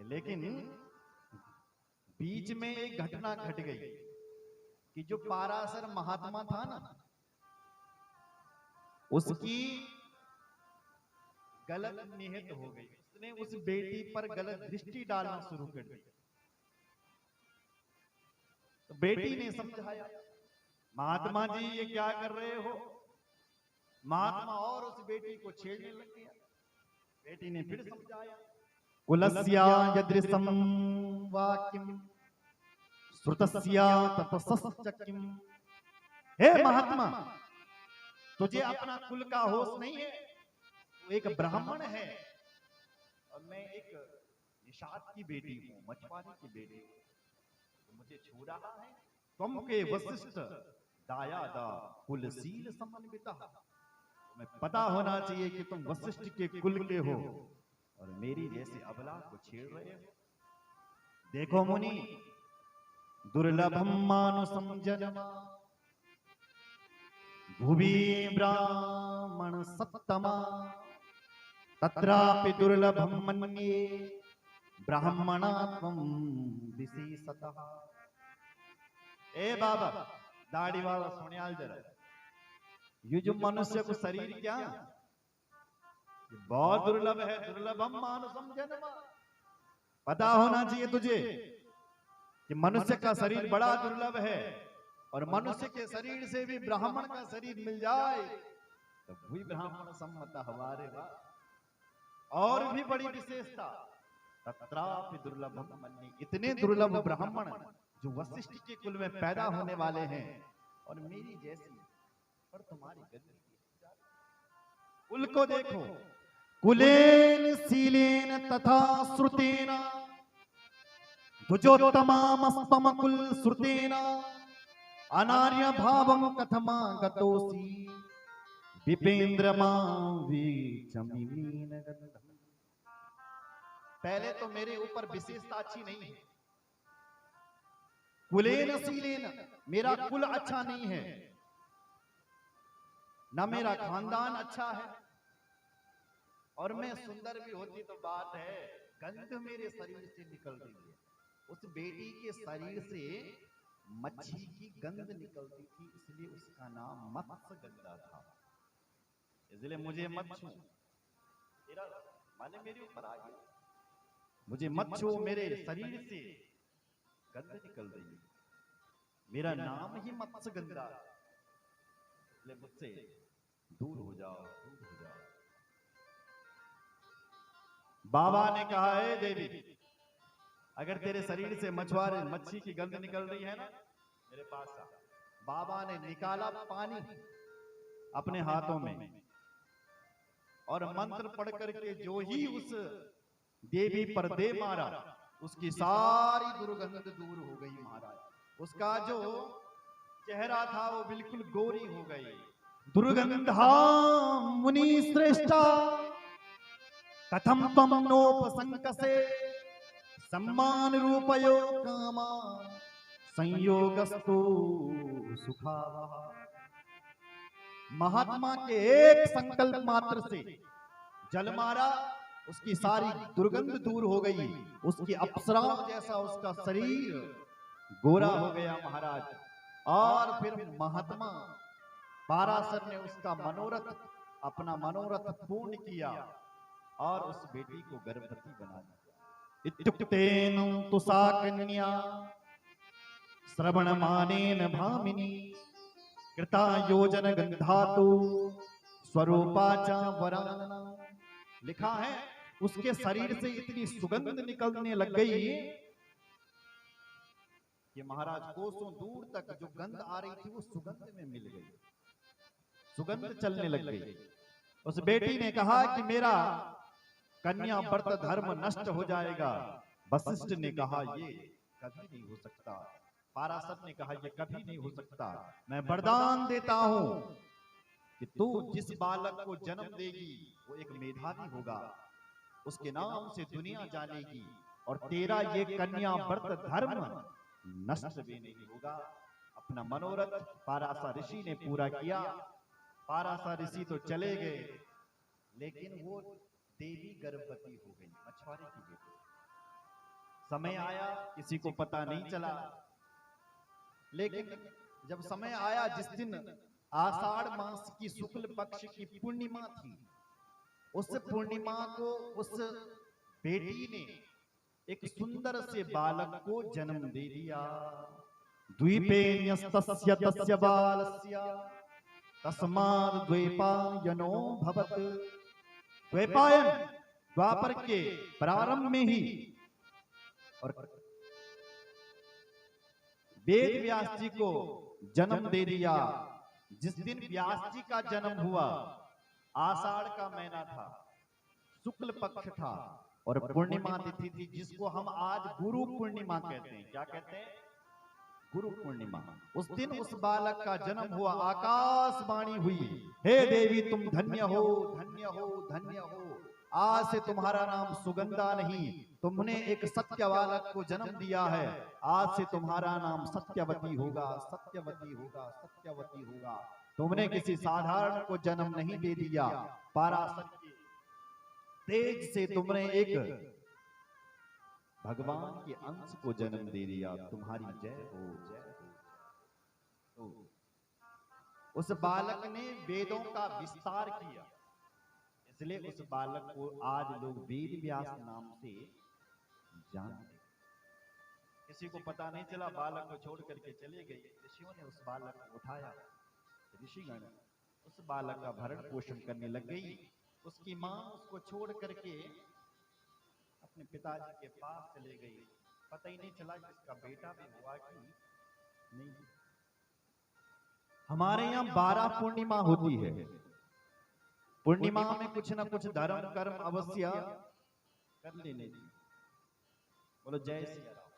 लेकिन बीच में एक घटना घट गई कि जो पाराशर महात्मा था ना, उसकी गलत नियत हो गई। उसने उस बेटी पर गलत दृष्टि डालना शुरू कर दी। तो बेटी ने समझाया, महात्मा जी ये क्या कर रहे हो। महात्मा और उस बेटी को छेड़ने लग गया। बेटी ने फिर समझाया, कुलस्या यदृशं वाक्यं श्रुतस्या तपसश्च किं। हे महात्मा, तुझे अपना कुल का होश नहीं है। तू एक ब्राह्मण है और मैं एक निषाद की बेटी हूँ, मछुआरे की बेटी हूँ। तो मुझे छू रहा है। तुम के वशिष्ठ दायादा कुलशील समन्विता। तुम्हें पता होना चाहिए कि तुम वशिष्ठ के कुल के हो और मेरी जैसे अबला को छेड़ रहे हो। देखो मुनि, दुर्लभम मानुषम जन्म भुवि ब्राह्मण सत्तमा तत्रापि दुर्लभम मन्ये ब्राह्मणात्वं विशेषतः। ए बाबा, दाढ़ी वाला सुनियाल जरा, ये जो मनुष्य को शरीर क्या बहुत दुर्लभ है। दुर्लभम मानुषम जन्म। पता होना चाहिए तुझे कि मनुष्य का शरीर बड़ा दुर्लभ है और मनुष्य के शरीर से भी ब्राह्मण का शरीर मिल जाए तो वही ब्राह्मण सम्मत हमारे। और भी बड़ी विशेषता, तत्रापि दुर्लभम मन्ये। इतने दुर्लभ ब्राह्मण जो वशिष्ठ के कुल में पैदा होने वाले हैं और मेरी जैसी, पर तुम्हारी गति। कुल को देखो, कुलेन शीलेन तथा श्रुतेन भुजोत्तमामस्तम कुल श्रुतेन अनार्य भावं कथमा गतोसी विपेंद्र वीक्षमीन गंधम। पहले तो मेरे ऊपर विशेषता अच्छी नहीं है। कुलेन शीलेन, मेरा कुल अच्छा नहीं है, ना मेरा खानदान अच्छा है, और मैं सुंदर भी होती तो बात है, गंध मेरे शरीर से निकल रही है। उस बेटी के शरीर से मच्छी की गंध निकलती थी, इसलिए उसका नाम मत्स्य गंधा था। इसलिए मुझे मत छू, तेरा माने मेरे ऊपर आ गया, मुझे मत छू, मेरे शरीर से गंध निकल रही है, मेरा नाम ही मत्स्य गंधा, इसलिए मुझसे दूर हो जाओ, दूर हो जाओ। बाबा ने कहा, है देवी, अगर तेरे शरीर से मछुआरे मच्छी की गंध निकल रही है ना, मेरे पास आ। बाबा ने निकाला पानी अपने हाथों में और मंत्र पढ़ करके जो ही उस देवी पर दे मारा, उसकी सारी दुर्गंध दूर हो गई महाराज। उसका जो चेहरा था वो बिल्कुल गोरी हो गई। दुर्गंधा मुनि श्रेष्ठा कथम तम नोपसंकसे सम्मान रूपयो कामा संयोगस्तु सुखावह। महात्मा के एक संकल्प मात्र से जल मारा, उसकी सारी दुर्गंध दूर हो गई, उसकी अप्सराओं जैसा उसका शरीर गोरा हो गया महाराज। और फिर महात्मा पाराशर ने उसका मनोरथ, अपना मनोरथ पूर्ण किया और उस बेटी को गर्भवती बना दिया। इत्युक्तेन तु सा कन्या श्रवणमानेन भामिनी कृता योजन गंधातु स्वरूपा च वरानना। लिखा है उसके शरीर से इतनी सुगंध निकलने लग गई कि महाराज कोसों दूर तक जो गंध आ रही थी वो सुगंध में मिल गई, सुगंध चलने लग गई। उस बेटी ने कहा कि मेरा कन्या व्रत धर्म नष्ट हो जाएगा। वशिष्ठ ने कहा ये कभी नहीं हो सकता। पाराशर ने कहा ये कभी नहीं हो सकता। मैं वरदान देता हूं कि तू जिस बालक को जन्म देगी वो एक मेधावी होगा, उसके नाम से दुनिया जानेगी और तेरा ये कन्या व्रत धर्म नष्ट भी नहीं होगा। अपना मनोरथ पाराशर ऋषि ने पूरा किया। पाराशर ऋषि तो चले गए, लेकिन वो देवी गर्भवती हो गई, मछुआरे की बेटी। समय आया किसी को पता नहीं चला, लेकिन जब समय आया, जिस दिन आषाढ़ मास की शुक्ल पक्ष की पूर्णिमा थी, उस पूर्णिमा को उस बेटी ने एक सुंदर से बालक को जन्म दे दिया। द्वीपे न्यस्तस्य तस्य बालस्य तस्माद् द्वैपायनो भवत्। द्वैपायन द्वापर के प्रारंभ में ही और वेद व्यास जी को जन्म दे दिया। जिस दिन व्यास जी का जन्म हुआ, आषाढ़ का महीना था, शुक्ल पक्ष था और पूर्णिमा तिथि थी, जिसको हम आज गुरु पूर्णिमा कहते हैं। क्या कहते हैं? गुरु पूर्णिमा। उस दिन उस बालक का जन्म हुआ। आकाशवाणी हुई, हे देवी तुम धन्य हो, धन्य हो, धन्य हो। आज से तुम्हारा नाम सुगंधा नहीं, तुमने एक सत्य बालक को जन्म दिया है। आज से तुम्हारा नाम सत्यवती होगा, सत्यवती होगा, सत्यवती होगा। तुमने किसी साधारण को जन्म नहीं दे दिया, पराशक्ति तेज से तुमने एक भगवान के अंश को जन्म दे दिया। तुम्हारी जय हो, जय हो। तो उस बालक ने वेदों का विस्तार किया, इसलिए उस बालक को आज लोग वेद व्यास नाम से जानते। किसी को पता नहीं चला, बालक को छोड़ करके चले गए। ऋषियों ने उस बालक को उठाया, ऋषिगण उस बालक का भरण पोषण करने लग गई। उसकी मां उसको छोड़ करके अपने पिताजी के पास चले गई। पता ही नहीं चला कि इसका बेटा भी हुआ कि नहीं। हमारे यहाँ 12 पूर्णिमा होती है। पूर्णिमा में कुछ ना कुछ धर्म कर्म अवश्य कर लेने चाहिए। बोलो जय सिया राम।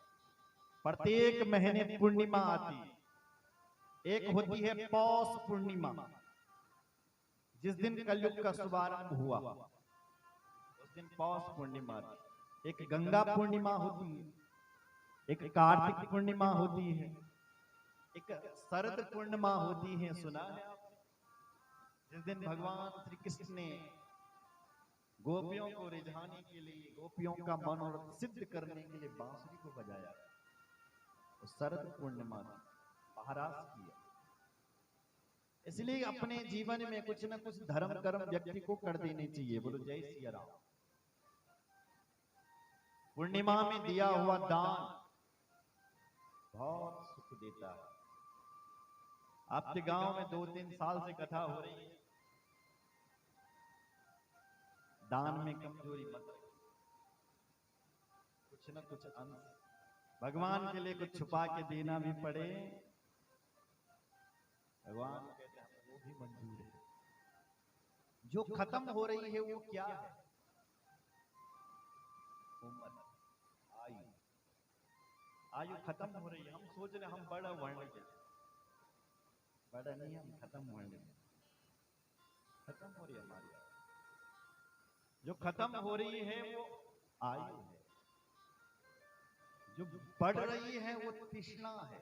प्रत्येक महीने पूर्णिमा आती है। एक होती है पौष पूर्णिमा, जिस दिन कलयुग का शुभारंभ हुआ, उस दिन पौष पूर्णिमा थी। एक गंगा पूर्णिमा होती है, एक कार्तिक पूर्णिमा होती है, एक शरद पूर्णिमा होती है। सुना है आपने? जिस दिन भगवान श्री कृष्ण ने गोपियों को रिझाने के लिए, गोपियों का मनोरथ सिद्ध करने के लिए बांसुरी को बजाया, तो शरद पूर्णिमा महाराज किया। इसलिए अपने जीवन में कुछ न कुछ धर्म कर्म व्यक्ति को कर देने चाहिए। बोलो जय सिया राम। पूर्णिमा में दिया हुआ दान बहुत सुख देता है। आपके गांव में 2-3 साल से कथा हो रही है, दान में कमजोरी मत रखिए। कुछ न कुछ अंश भगवान के लिए कुछ छुपा के देना भी पड़े, भगवान कहते हैं वो भी मंजूर है। जो खत्म हो रही है वो क्या है? उम्र, आयु। आयु खत्म हो रही है। हम सोच रहे हम बड़ा वर्ण के, बड़ा नहीं, हम खत्म वर्ण के। खत्म हो रही है हमारी आयु। जो खत्म हो रही है वो आयु है। जो बढ़ रही है वो तृष्णा है,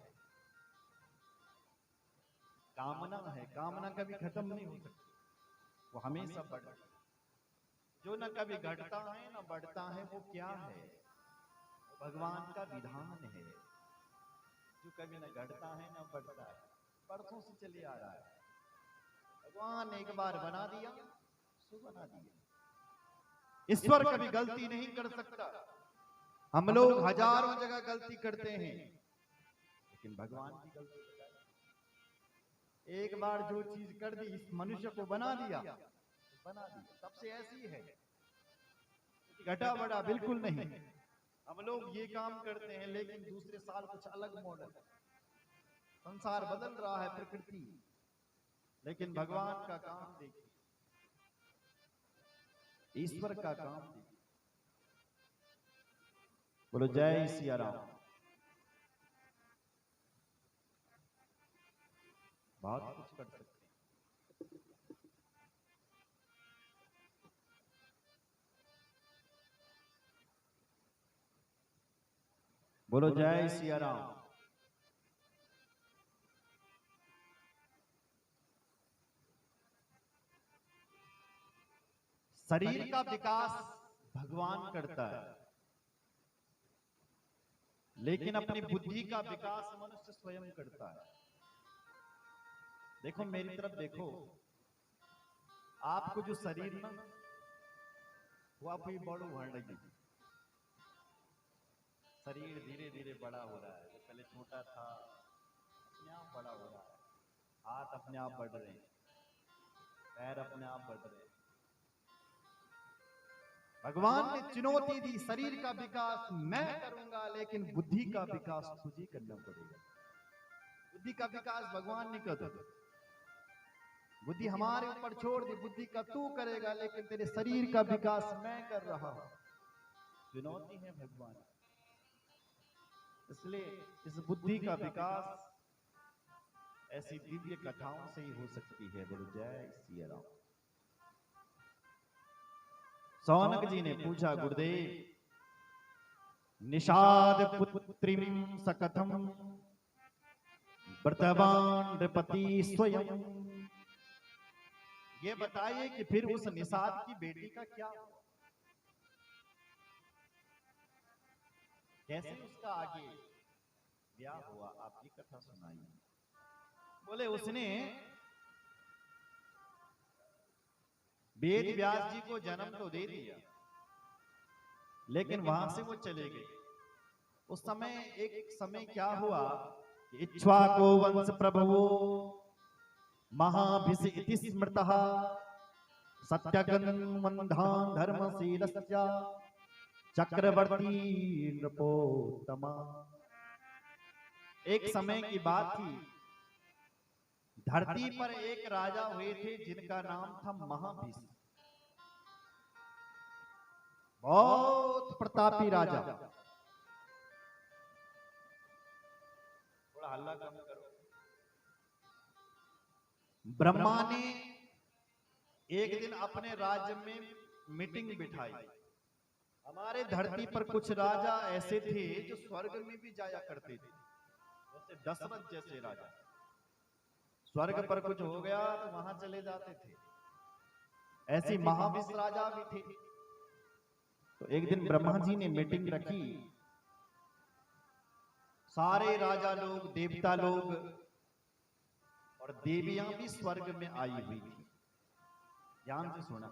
कामना है। कामना कभी खत्म नहीं हो सकती, वो हमेशा बढ़ रही है। जो न कभी घटता है न बढ़ता है, वो क्या है? भगवान का विधान है। जो कभी न घटता है न बढ़ता है, परसों से चले आ रहा है। भगवान एक बार बना दिया सो बना दिया। ईश्वर कभी गलती नहीं कर सकता। हम लोग हजारों जगह गलती करते हैं, लेकिन भगवान की गलती एक बार जो चीज कर दी, इस मनुष्य को बना दिया, बना दिया। तब से ऐसी है, घटा बढ़ा बिल्कुल नहीं। हम लोग ये काम करते हैं, लेकिन दूसरे साल कुछ अलग मॉडल। संसार बदल रहा है, प्रकृति, लेकिन भगवान का काम देखिए, ईश्वर का काम देखिए। बोलो जय सिया राम। बहुत कुछ कर सकते हैं। बोलो जय सिया राम। शरीर का विकास भगवान करता है, लेकिन अपनी बुद्धि का विकास मनुष्य स्वयं करता है। देखो मेरी तरफ देखो, आपको जो शरीर ना वो आप बड़ो बढ़ लगी, शरीर धीरे धीरे बड़ा हो रहा है। जो पहले छोटा था अपने आप बड़ा हो रहा है, हाथ अपने आप बढ़ रहे हैं, पैर अपने आप बढ़ रहे हैं। भगवान ने चुनौती दी, शरीर का विकास मैं करूंगा लेकिन बुद्धि का विकास तुझे करना पड़ेगा। बुद्धि का विकास भगवान ने कर दिया, बुद्धि हमारे ऊपर छोड़ दी, बुद्धि का तू करेगा लेकिन तेरे शरीर का विकास मैं कर रहा हूं। चुनौती है भगवान, इसलिए इस बुद्धि का विकास ऐसी दिव्य कथाओं से ही हो सकती है। बोलो जय सिया राम। सौनक जी ने पूछा, गुरुदेव निषाद पुत्रीम सकथम वर्तमान नृपति स्वयं, ये बताइए कि फिर उस निषाद की बेटी का क्या हुआ, कैसे उसका आगे ब्याह हुआ, आप ये कथा सुनाइए। बोले उसने वेद व्यास जी को जन्म तो दे दिया लेकिन वहां से वो चले गए। उस समय एक समय क्या हुआ, इक्ष्वाको वंश प्रभवो महाभिष इति स्मृतः सत्यगन्वन्धान धर्मशीलस्य चक्रवर्ती नृपोत्तमा। एक समय की बात थी, धरती पर एक राजा हुए थे जिनका नाम था महाभिष। बहुत प्रतापी राजा। थोड़ा हल्ला कम करो। ब्रह्मा ने एक दिन अपने राज्य में मीटिंग बिठाई। हमारे धरती पर कुछ राजा ऐसे थे जो स्वर्ग में भी जाया करते थे, जैसे दशरथ जैसे राजा स्वर्ग पर कुछ हो गया तो वहां चले जाते थे, ऐसे महाभिष राजा भी थे। तो एक दिन ब्रह्मा जी ने मीटिंग रखी, सारे राजा लोग, देवता लोग और देवियां भी स्वर्ग में आई हुई थी। ध्यान से सुना,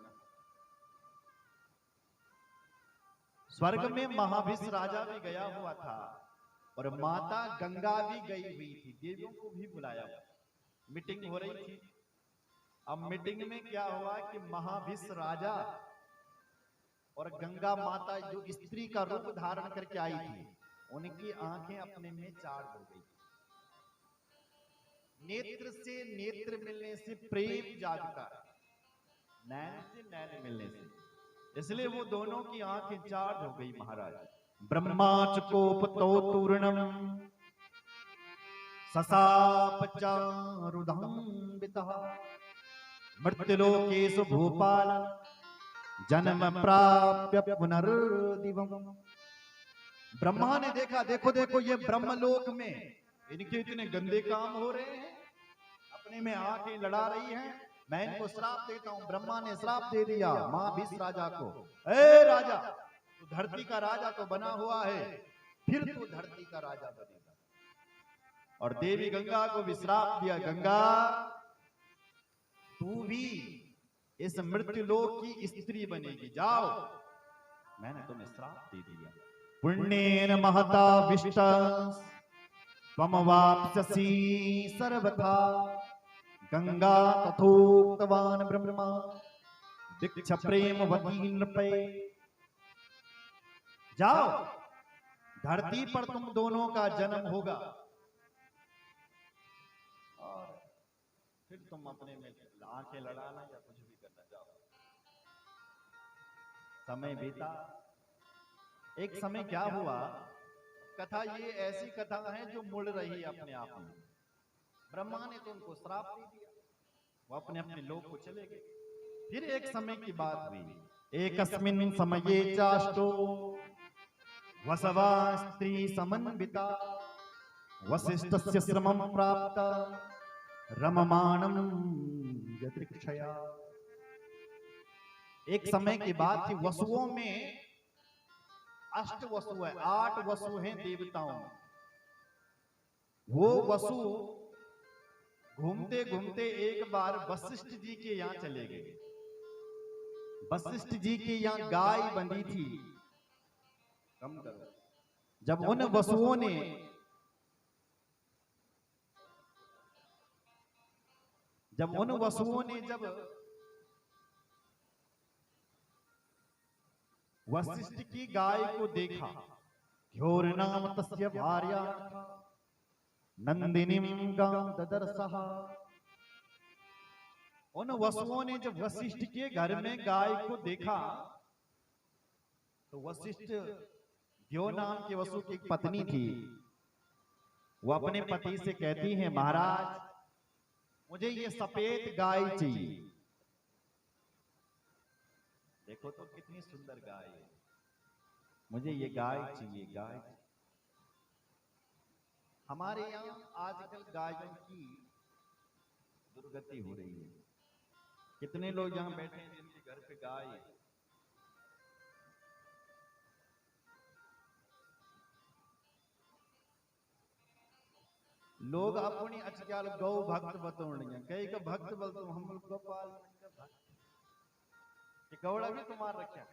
स्वर्ग में महाभिष राजा भी गया हुआ था और माता गंगा भी गई हुई थी, देवियों को भी बुलाया हुआ। मीटिंग हो रही थी। अब मीटिंग में क्या हुआ कि महाभिष राजा और गंगा माता जो स्त्री का रूप धारण करके आई थी, उनकी आंखें अपने में चार हो गई। नेत्र से नेत्र मिलने से प्रेम जागता है, नैन से नैन मिलने से, इसलिए वो दोनों की आंखें चार हो गई। महाराज ब्रह्माचकोपतो तूर्णम ससाप चारुदंबितः मृत्युलोकेषु भूपाल जन्म प्राप्य पुनर्दिवम्। ब्रह्मा ने देखा, देखो देखो ये ब्रह्मलोक में इनके इतने गंदे काम हो रहे हैं, अपने में आंखें लड़ा रही हैं, मैं इनको श्राप देता हूं। ब्रह्मा ने श्राप दे दिया महाभिष राजा को, ए राजा तू धरती का राजा तो बना हुआ है, फिर तू धरती का राजा बनेगा। और देवी गंगा को भी श्राप दिया, गंगा तू भी इस मृत्युलोक की स्त्री बनेगी, जाओ मैंने तुम्हें श्राप दे दिया। पुण्येन महता विष्ट त्वमवाप्स्यसि सर्वथा गंगा तथोक्तवान् ब्रह्मा दीक्ष प्रेमवती नृपे। जाओ धरती पर तुम दोनों का जन्म होगा और फिर तुम अपने में आंखें लड़ाना या कुछ भी करना। जाओ। समय बीता। एक समय क्या हुआ, कथा ये ऐसी कथा है जो मुड़ रही है अपने आप में। ब्रह्मा ने तो उनको श्राप दे दिया, वो अपने अपने लोक को चले गए। फिर एक समय की बात हुई, एकस्मिन् समये चाष्टो वसवा स्त्री समन्विता वसिष्ठस्य श्रमं प्राप्त रममाणं यदृक्षया। एक समय की बात थी, वसुओं में अष्ट वसु है, 8 वसु हैं देवताओं में। वो वसु घूमते घूमते एक बार वशिष्ठ जी के यहाँ चले गए। वशिष्ठ जी के यहाँ गाय बंधी थी। कम करो। जब उन वसुओं ने जब वशिष्ठ की गाय को देखा, घोर नाम तस्य भार्या नंदिनीं गां ददर्शः। उन वसुओं ने जब वशिष्ठ के घर में गाय को देखा तो वशिष्ठ घ्यो नाम के वसु की पत्नी थी। वो अपने पति से कहती है, महाराज मुझे ये सफेद गाय चाहिए। देखो तो कितनी सुंदर गाय है, मुझे ये गाय चाहिए, गाय। हमारे यहाँ आजकल गायों की दुर्गति हो रही है। कितने लोग यहाँ बैठे हैं जिनके घर पे गाय है? लोग अपनी अचकाल गौ भक्त बतौड़िया, कई का भक्त बोलते हम लोग गोपाल गौड़ा भी तुम्हारा रखा,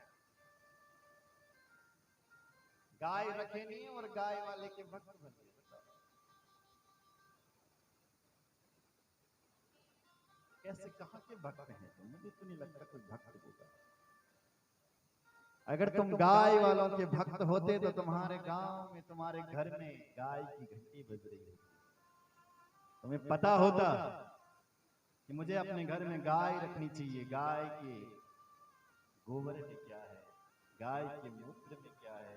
गाय रखे नहीं और गाय वाले के भक्त बन गए। कैसे कहां के भक्त हैं तुम? मुझे तो नहीं लगता कोई भक्त होगा। अगर तुम गाय वालों के भक्त होते तो तुम्हारे गांव में, तुम्हारे घर में गाय की घंटी बज रही है। तुम्हें पता होता कि मुझे अपने घर में गाय रखनी चाहिए। गाय के गोबर में क्या है, गाय के मूत्र में क्या है,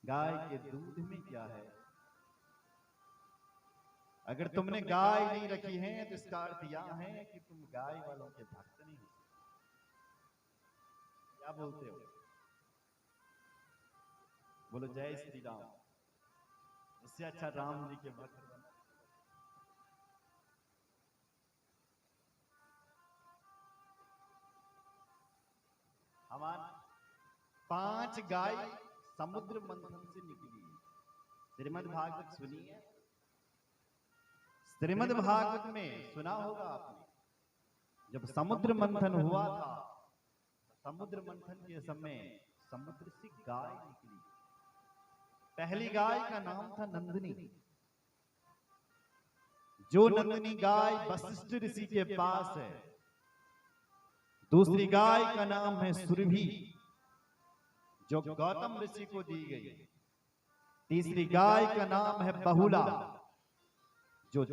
गाय के दूध में क्या है। अगर तुमने गाय नहीं रखी है तो इसका अर्थ यह है कि तुम गाय वालों के भक्त नहीं हो। क्या बोलते हो? बोलो जय श्री राम। इससे अच्छा राम जी के भक्त बनो। हमारे 5 गाय समुद्र मंथन से निकली। श्रीमद् भागवत सुनिए। श्रीमद् भागवत में सुना होगा आपने, जब समुद्र मंथन हुआ था, समुद्र मंथन के समय समुद्र से गाय निकली। पहली गाय का नाम था नंदिनी। जो नंदिनी गाय वशिष्ठ ऋषि के पास है। दूसरी गाय का नाम है सुरभि, जो गौतम ऋषि को दी गई। तीसरी गाय का नाम है बहुला, जो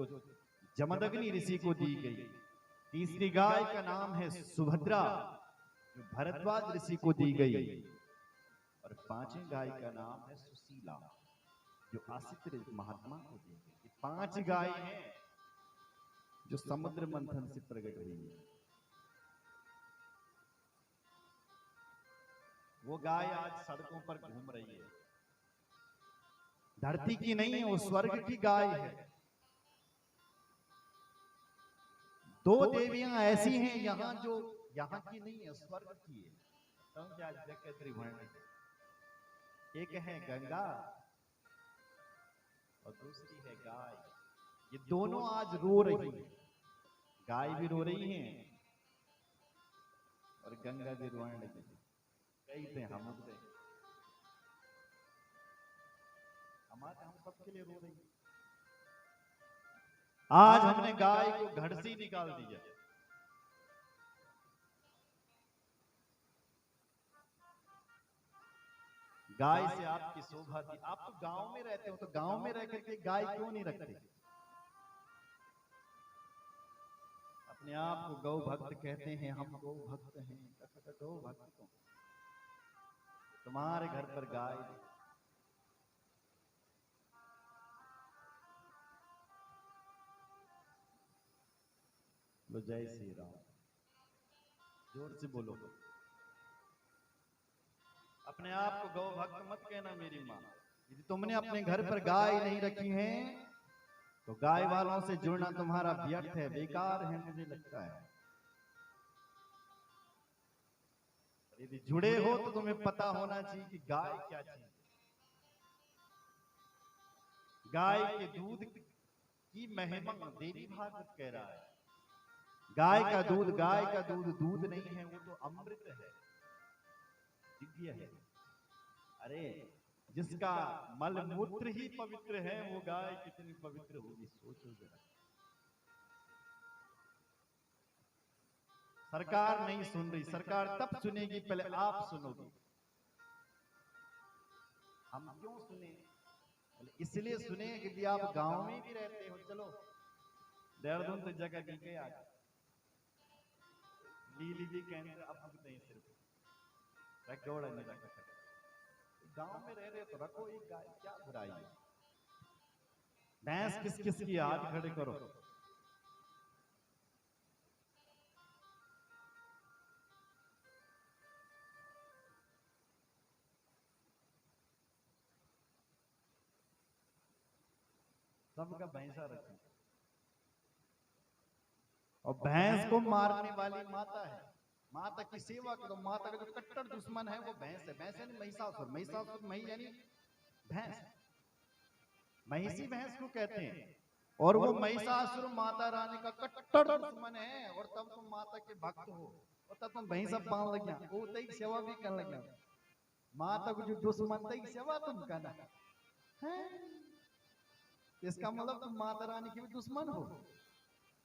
जमदग्नि ऋषि को दी गई। तीसरी गाय का नाम है सुभद्रा, जो भरद्वाज ऋषि को दी गई। और 5वीं गाय का नाम है सुशीला, जो आसित महात्मा को दी गई। 5 गाय हैं जो समुद्र मंथन से प्रकट हुई है। वो गाय आज सड़कों पर घूम रही है। धरती की नहीं है, वो स्वर्ग की गाय है। 2 देवियां ऐसी हैं यहाँ जो यहाँ की नहीं है, स्वर्ग की है। एक है गंगा और दूसरी है गाय। ये दोनों आज रो रही है। गाय भी रो रही है और गंगा भी रोने लगी। कई थे हम सबके लिए रो रही है। आज हमने गाय को घर से ही निकाल दिया। गाय से आपकी शोभा थी। आप तो गांव में रहते हो, तो गांव में रह करके गाय क्यों नहीं रखते? अपने आप को गौ भक्त कहते हैं, हम गौ भक्त हैं। गौ भक्त को तुम्हारे घर पर गाय बोलो जय श्री राम। जोर से बोलो। अपने आप को गौ भक्त मत कहना मेरी माँ। यदि तुमने अपने घर पर गाय नहीं रखी है तो गाय वालों से जुड़ना तुम्हारा व्यर्थ है, बेकार है। मुझे लगता है यदि जुड़े हो तो तुम्हें पता होना चाहिए कि गाय क्या चीज है। गाय के दूध की महिमा देवी भागवत कह रहा है। गाय का दूध दूध नहीं है, वो तो अमृत है, दिव्य है। अरे जिसका मल मूत्र ही पवित्र है, वो गाय कितनी पवित्र होगी, सोचो जरा। सरकार नहीं सुन रही, सरकार तब सुनेगी पहले आप सुनोगे। हम क्यों सुने? इसलिए सुने कि आप गांव में भी रहते हो। चलो देहरादून तो जगह दी गई, आज लीली भी कैंसर अब भुगते हैं, सिर्फ रख दौड़ नहीं रख सकते। गांव में रह रहे तो रखो एक गाय, क्या बुराई है। भैंस किस किस की, हाथ खड़े करो। सबका भैंसा रखें। और भैंस को मारने वाली माता है, माता की सेवा करो। माता का जो कट्टर दुश्मन है वो भैंस है। भैंस यानी महिषासुर, महिषासुर मही यानी भैंस, महिषी भैंस को कहते हैं। और वो महिषासुर माता रानी का कट्टर दुश्मन है। और तब तुम माता के भक्त हो, और तब तुम भैंसा पान लग गया, वो तई सेवा भी करने लग गया। माता को जो दुश्मन तई सेवा तुम करना है, इसका मतलब तुम माता रानी के भी दुश्मन हो।